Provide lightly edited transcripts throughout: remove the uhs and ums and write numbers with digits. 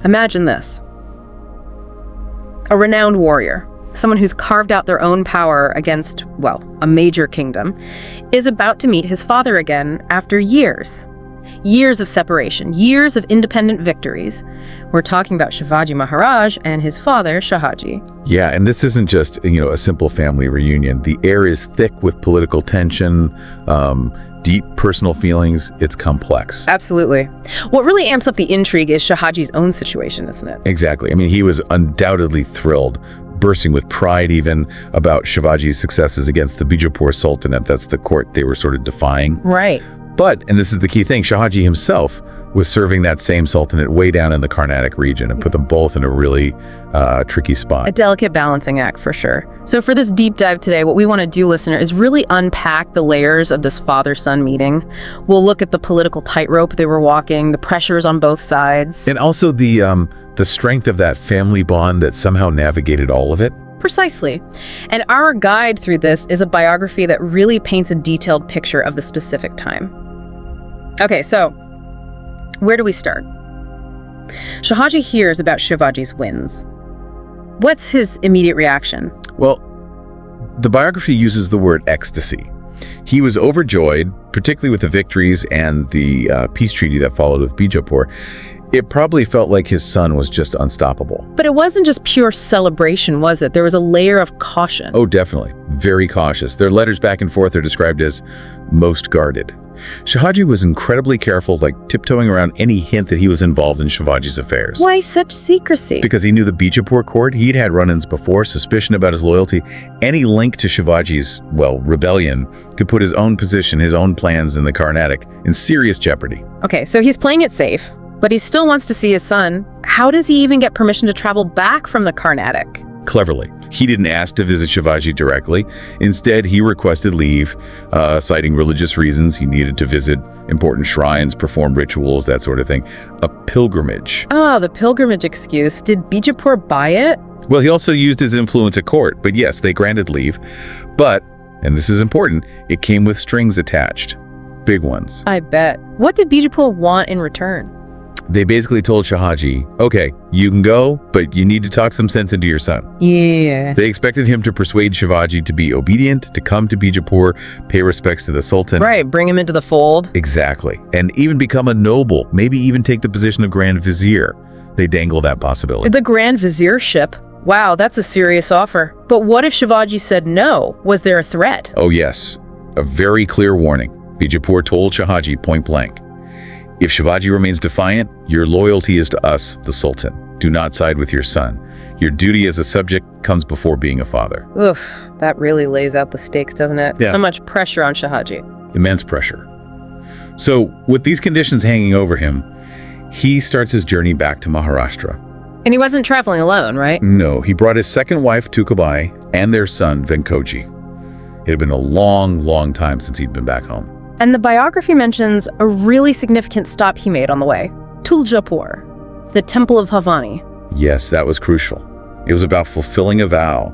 Imagine this. A renowned warrior, someone who's carved out their own power against, well, a major kingdom, is about to meet his father again after years. Years of separation, years of independent victories. We're talking about Shivaji Maharaj and his father, Shahaji. Yeah, and this isn't just, a simple family reunion. The air is thick with political tension, deep personal feelings. It's complex. Absolutely. What really amps up the intrigue is Shahaji's own situation, isn't it? Exactly. He was undoubtedly thrilled, bursting with pride even, about Shivaji's successes against the Bijapur Sultanate. That's the court they were sort of defying. Right. But, and this is the key thing, Shahaji himself was serving that same sultanate way down in the Karnatic region and put them both in a really tricky spot. A delicate balancing act, for sure. So for this deep dive today, what we want to do, listener, is really unpack the layers of this father-son meeting. We'll look at the political tightrope they were walking, the pressures on both sides. And also the strength of that family bond that somehow navigated all of it. Precisely. And our guide through this is a biography that really paints a detailed picture of the specific time. Okay, so where do we start? Shahaji hears about Shivaji's wins. What's his immediate reaction? Well, the biography uses the word ecstasy. He was overjoyed, particularly with the victories and the peace treaty that followed with Bijapur. It probably felt like his son was just unstoppable. But it wasn't just pure celebration, was it? There was a layer of caution. Oh, definitely. Very cautious. Their letters back and forth are described as most guarded. Shahaji was incredibly careful, like tiptoeing around any hint that he was involved in Shivaji's affairs. Why such secrecy? Because he knew the Bijapur court. He'd had run-ins before, suspicion about his loyalty. Any link to Shivaji's, rebellion could put his own position, his own plans in the Karnatic in serious jeopardy. Okay, so he's playing it safe, but he still wants to see his son. How does he even get permission to travel back from the Karnatic? Cleverly. He didn't ask to visit Shivaji directly. Instead, he requested leave, citing religious reasons. He needed to visit important shrines, perform rituals, that sort of thing. A pilgrimage. Ah, the pilgrimage excuse. Did Bijapur buy it? Well, he also used his influence at court, but yes, they granted leave. But, and this is important, it came with strings attached. Big ones. I bet. What did Bijapur want in return? They basically told Shahaji, okay, you can go, but you need to talk some sense into your son. Yeah. They expected him to persuade Shivaji to be obedient, to come to Bijapur, pay respects to the Sultan. Right, bring him into the fold. Exactly. And even become a noble, maybe even take the position of Grand Vizier. They dangle that possibility. The Grand Viziership? Wow, that's a serious offer. But what if Shivaji said no? Was there a threat? Oh yes, a very clear warning. Bijapur told Shahaji point blank, if Shivaji remains defiant, your loyalty is to us, the Sultan. Do not side with your son. Your duty as a subject comes before being a father. Oof, that really lays out the stakes, doesn't it? Yeah. So much pressure on Shahaji. Immense pressure. So, with these conditions hanging over him, he starts his journey back to Maharashtra. And he wasn't traveling alone, right? No, he brought his second wife, Jijabai, and their son, Venkoji. It had been a long, long time since he'd been back home. And the biography mentions a really significant stop he made on the way. Tuljapur, the Temple of Bhavani. Yes, that was crucial. It was about fulfilling a vow.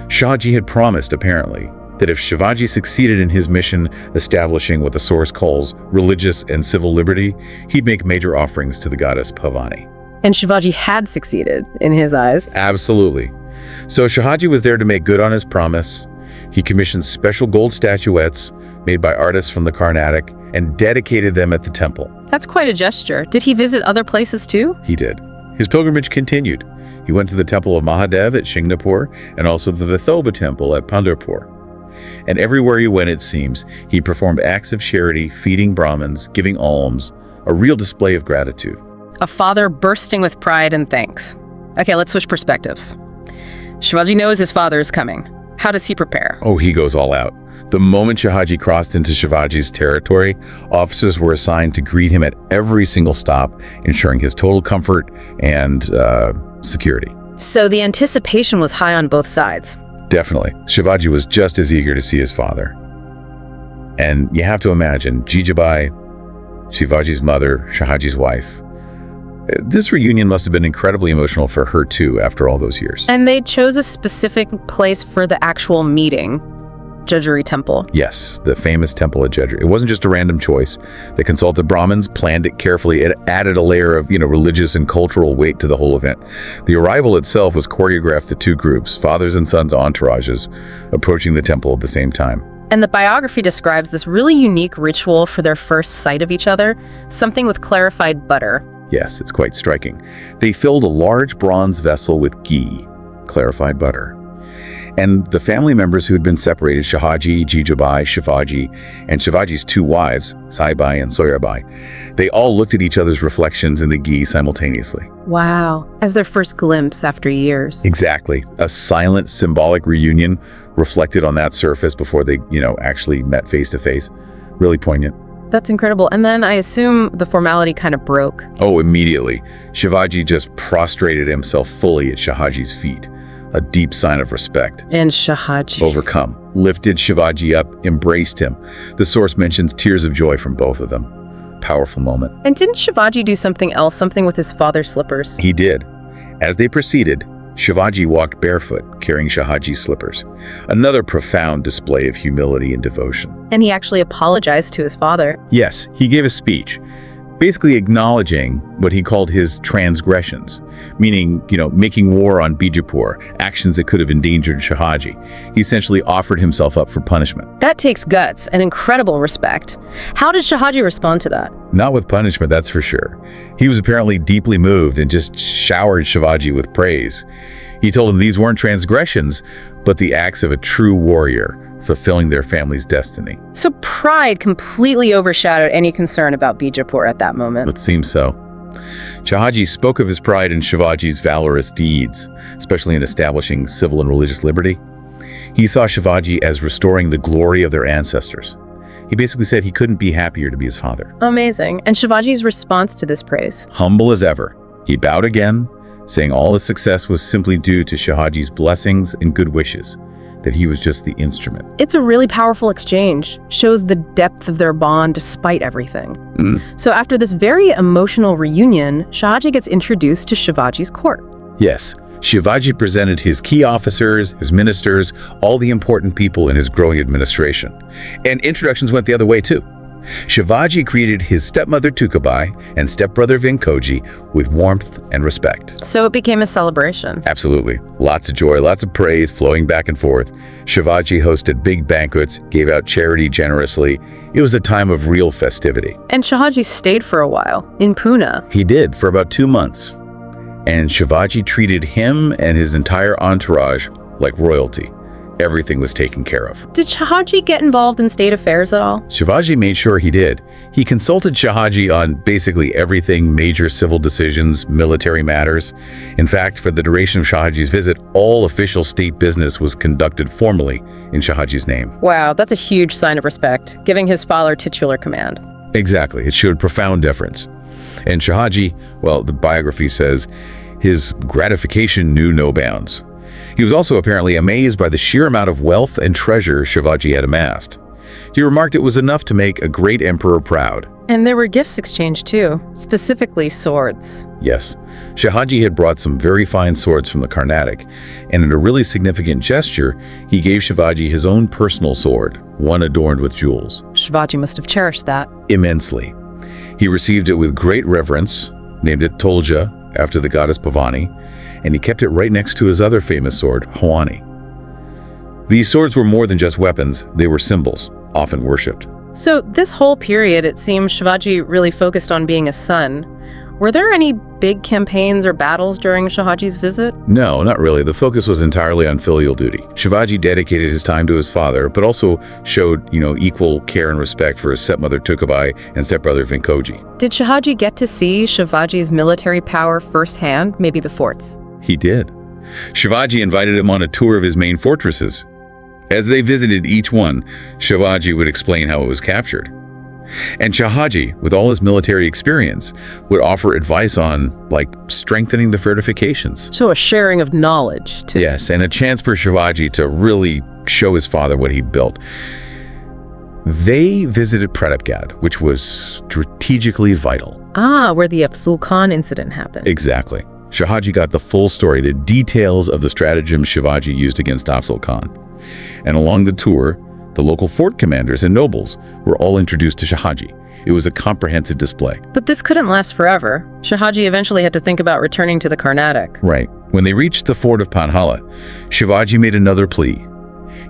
Shahaji had promised, apparently, that if Shivaji succeeded in his mission establishing what the source calls religious and civil liberty, he'd make major offerings to the goddess Bhavani. And Shivaji had succeeded, in his eyes. Absolutely. So Shahaji was there to make good on his promise. He commissioned special gold statuettes made by artists from the Karnatic and dedicated them at the temple. That's quite a gesture. Did he visit other places too? He did. His pilgrimage continued. He went to the temple of Mahadev at Shingnapur and also the Vithoba temple at Pandharpur. And everywhere he went, it seems, he performed acts of charity, feeding Brahmins, giving alms, a real display of gratitude. A father bursting with pride and thanks. Okay, let's switch perspectives. Shivaji knows his father is coming. How does he prepare? Oh, he goes all out. The moment Shahaji crossed into Shivaji's territory, officers were assigned to greet him at every single stop, ensuring his total comfort and security. So the anticipation was high on both sides. Definitely. Shivaji was just as eager to see his father. And you have to imagine, Jijabai, Shivaji's mother, Shahaji's wife. This reunion must have been incredibly emotional for her too, after all those years. And they chose a specific place for the actual meeting. Jejuri temple. Yes, the famous temple at Jejuri. It wasn't just a random choice. They consulted Brahmins, planned it carefully. It added a layer of, religious and cultural weight to the whole event. The arrival itself was choreographed to two groups, fathers and sons entourages, approaching the temple at the same time. And the biography describes this really unique ritual for their first sight of each other, something with clarified butter. Yes, it's quite striking. They filled a large bronze vessel with ghee, clarified butter. And the family members who had been separated, Shahaji, Jijabai, Shivaji, and Shivaji's two wives, Saibai and Soyrabai, they all looked at each other's reflections in the ghee simultaneously. Wow. As their first glimpse after years. Exactly. A silent, symbolic reunion reflected on that surface before they, actually met face to face. Really poignant. That's incredible. And then I assume the formality kind of broke. Oh, immediately. Shivaji just prostrated himself fully at Shahaji's feet. A deep sign of respect. And Shahaji, overcome, lifted Shivaji up, embraced him. The source mentions tears of joy from both of them. Powerful moment. And didn't Shivaji do something else, something with his father's slippers? He did. As they proceeded, Shivaji walked barefoot, carrying Shahaji's slippers. Another profound display of humility and devotion. And he actually apologized to his father. Yes, he gave a speech, basically acknowledging what he called his transgressions, meaning, making war on Bijapur, actions that could have endangered Shahaji. He essentially offered himself up for punishment. That takes guts and incredible respect. How did Shahaji respond to that? Not with punishment, that's for sure. He was apparently deeply moved and just showered Shivaji with praise. He told him these weren't transgressions, but the acts of a true warrior, fulfilling their family's destiny. So pride completely overshadowed any concern about Bijapur at that moment. It seems so. Shahaji spoke of his pride in Shivaji's valorous deeds, especially in establishing civil and religious liberty. He saw Shivaji as restoring the glory of their ancestors. He basically said he couldn't be happier to be his father. Amazing. And Shivaji's response to this praise? Humble as ever, he bowed again, saying all his success was simply due to Shahaji's blessings and good wishes, that he was just the instrument. It's a really powerful exchange. Shows the depth of their bond despite everything. So after this very emotional reunion, Shahaji gets introduced to Shivaji's court. Yes, Shivaji presented his key officers, his ministers, all the important people in his growing administration. And introductions went the other way too. Shivaji greeted his stepmother Tukabai and stepbrother Vinkoji with warmth and respect. So it became a celebration. Absolutely. Lots of joy, lots of praise flowing back and forth. Shivaji hosted big banquets, gave out charity generously. It was a time of real festivity. And Shahaji stayed for a while in Pune. He did, for about 2 months. And Shivaji treated him and his entire entourage like royalty. Everything was taken care of. Did Shahaji get involved in state affairs at all? Shivaji made sure he did. He consulted Shahaji on basically everything, major civil decisions, military matters. In fact, for the duration of Shahaji's visit, all official state business was conducted formally in Shahaji's name. Wow, that's a huge sign of respect, giving his father titular command. Exactly. It showed profound deference. And Shahaji, well, the biography says, his gratification knew no bounds. He was also apparently amazed by the sheer amount of wealth and treasure Shivaji had amassed. He remarked it was enough to make a great emperor proud. And there were gifts exchanged too, specifically swords. Yes, Shahaji had brought some very fine swords from the Karnatic, and in a really significant gesture, he gave Shivaji his own personal sword, one adorned with jewels. Shivaji must have cherished that. Immensely. He received it with great reverence, named it Tulja, after the goddess Bhavani, and he kept it right next to his other famous sword, Bhavani. These swords were more than just weapons, they were symbols, often worshipped. So this whole period, it seems Shivaji really focused on being a son. Were there any big campaigns or battles during Shahaji's visit? No, not really. The focus was entirely on filial duty. Shivaji dedicated his time to his father, but also showed, equal care and respect for his stepmother Tukabai and stepbrother Vinkoji. Did Shahaji get to see Shivaji's military power firsthand, maybe the forts? He did. Shivaji invited him on a tour of his main fortresses. As they visited each one, Shivaji would explain how it was captured. And Shahaji, with all his military experience, would offer advice on, strengthening the fortifications. So a sharing of knowledge, too. Yes, and a chance for Shivaji to really show his father what he'd built. They visited Pratapgarh, which was strategically vital. Where the Afzal Khan incident happened. Exactly. Shahaji got the full story, the details of the stratagem Shivaji used against Afzal Khan. And along the tour, The local fort commanders and nobles were all introduced to Shahaji. It was a comprehensive display. But this couldn't last forever. Shahaji eventually had to think about returning to the Karnatic. Right. When they reached the fort of Panhala, Shivaji made another plea.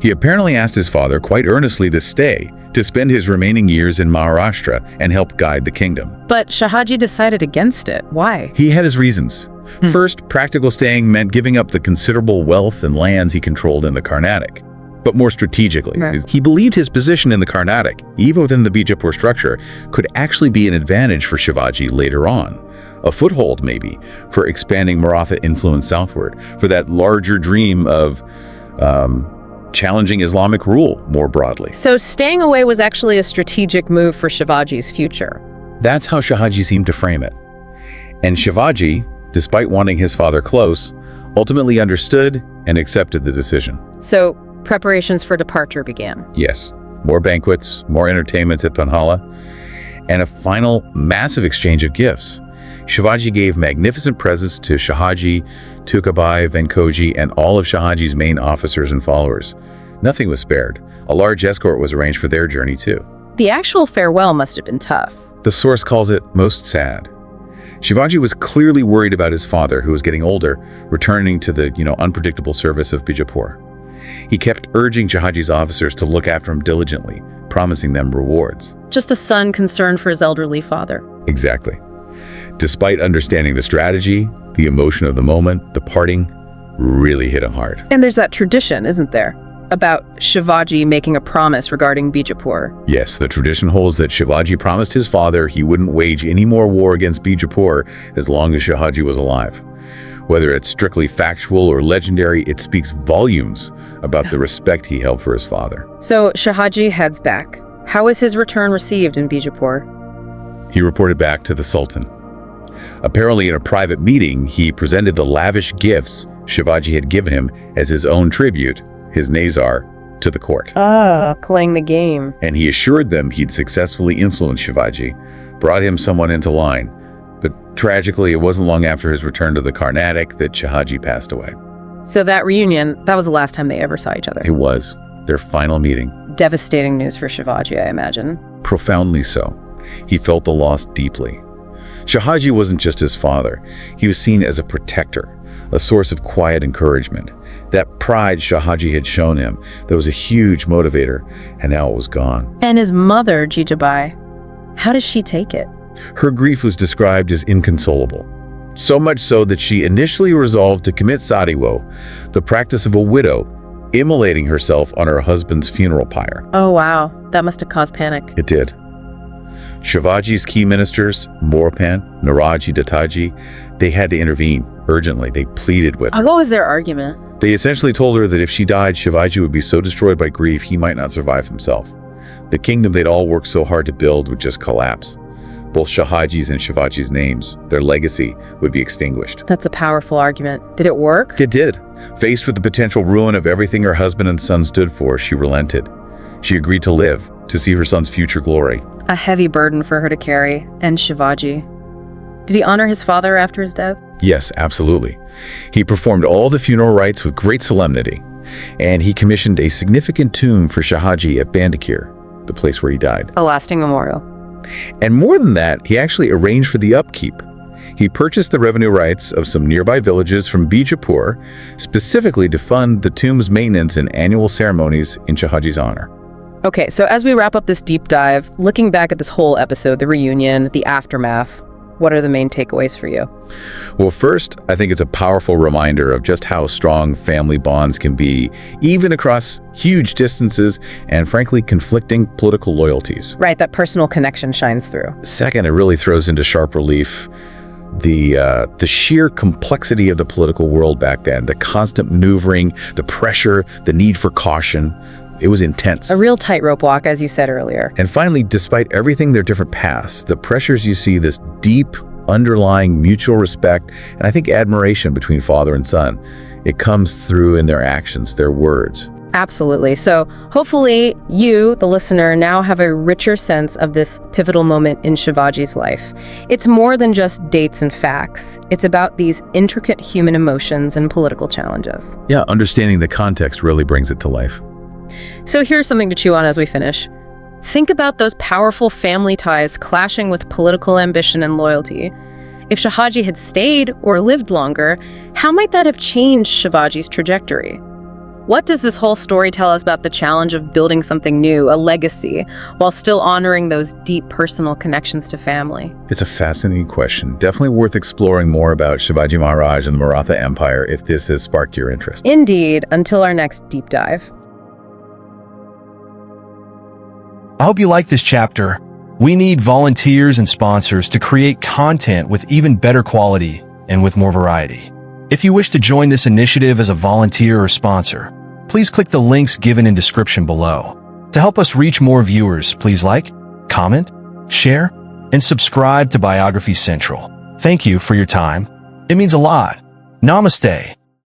He apparently asked his father quite earnestly to stay, to spend his remaining years in Maharashtra and help guide the kingdom. But Shahaji decided against it. Why? He had his reasons. First, practical staying meant giving up the considerable wealth and lands he controlled in the Karnatic. But more strategically, he believed his position in the Karnatic, even within the Bijapur structure, could actually be an advantage for Shivaji later on. A foothold, maybe, for expanding Maratha influence southward, for that larger dream of challenging Islamic rule more broadly. So staying away was actually a strategic move for Shivaji's future. That's how Shahaji seemed to frame it. And Shivaji, despite wanting his father close, ultimately understood and accepted the decision. So preparations for departure began. Yes, more banquets, more entertainments at Panhala, and a final massive exchange of gifts. Shivaji gave magnificent presents to Shahaji, Jijabai, Venkoji, and all of Shahaji's main officers and followers. Nothing was spared. A large escort was arranged for their journey too. The actual farewell must have been tough. The source calls it most sad. Shivaji was clearly worried about his father, who was getting older, returning to the, unpredictable service of Bijapur. He kept urging Shahaji's officers to look after him diligently, promising them rewards. Just a son concerned for his elderly father. Exactly. Despite understanding the strategy, the emotion of the moment, the parting really hit him hard. And there's that tradition, isn't there, about Shivaji making a promise regarding Bijapur. Yes, the tradition holds that Shivaji promised his father he wouldn't wage any more war against Bijapur as long as Shahaji was alive. Whether it's strictly factual or legendary, it speaks volumes about the respect he held for his father. So Shahaji heads back. How was his return received in Bijapur? He reported back to the Sultan. Apparently, in a private meeting, he presented the lavish gifts Shivaji had given him as his own tribute, his Nazar, to the court. Playing the game. And he assured them he'd successfully influenced Shivaji, brought him someone into line. But tragically, it wasn't long after his return to the Karnatic that Shahaji passed away. So that reunion, that was the last time they ever saw each other. It was their final meeting. Devastating news for Shivaji, I imagine. Profoundly so. He felt the loss deeply. Shahaji wasn't just his father. He was seen as a protector, a source of quiet encouragement. That pride Shahaji had shown him, that was a huge motivator, and now it was gone. And his mother, Jijabai, how does she take it? Her grief was described as inconsolable. So much so that she initially resolved to commit satiwo, the practice of a widow immolating herself on her husband's funeral pyre. Oh wow, that must have caused panic. It did. Shivaji's key ministers, Morpan, Naraji, Dattaji, they had to intervene urgently. They pleaded with her. What was their argument? They essentially told her that if she died, Shivaji would be so destroyed by grief he might not survive himself. The kingdom they'd all worked so hard to build would just collapse. Both Shahaji's and Shivaji's names, their legacy, would be extinguished. That's a powerful argument. Did it work? It did. Faced with the potential ruin of everything her husband and son stood for, she relented. She agreed to live, to see her son's future glory. A heavy burden for her to carry. And Shivaji. Did he honor his father after his death? Yes, absolutely. He performed all the funeral rites with great solemnity, and he commissioned a significant tomb for Shahaji at Bandakir, the place where he died. A lasting memorial. And more than that, he actually arranged for the upkeep. He purchased the revenue rights of some nearby villages from Bijapur, specifically to fund the tomb's maintenance and annual ceremonies in Shahaji's honor. Okay, so as we wrap up this deep dive, looking back at this whole episode, the reunion, the aftermath, what are the main takeaways for you? Well, first, I think it's a powerful reminder of just how strong family bonds can be, even across huge distances and, frankly, conflicting political loyalties. Right, that personal connection shines through. Second, it really throws into sharp relief the sheer complexity of the political world back then, the constant maneuvering, the pressure, the need for caution. It was intense. A real tightrope walk, as you said earlier. And finally, despite everything, their different paths, the pressures you see, this deep, underlying mutual respect, and I think admiration between father and son, it comes through in their actions, their words. Absolutely. So hopefully you, the listener, now have a richer sense of this pivotal moment in Shivaji's life. It's more than just dates and facts. It's about these intricate human emotions and political challenges. Yeah, understanding the context really brings it to life. So here's something to chew on as we finish. Think about those powerful family ties clashing with political ambition and loyalty. If Shahaji had stayed or lived longer, how might that have changed Shivaji's trajectory? What does this whole story tell us about the challenge of building something new, a legacy, while still honoring those deep personal connections to family? It's a fascinating question. Definitely worth exploring more about Shivaji Maharaj and the Maratha Empire if this has sparked your interest. Indeed, until our next deep dive. I hope you like this chapter. We need volunteers and sponsors to create content with even better quality and with more variety. If you wish to join this initiative as a volunteer or sponsor, please click the links given in description below. To help us reach more viewers, please like, comment, share, and subscribe to Biography Central. Thank you for your time. It means a lot. Namaste.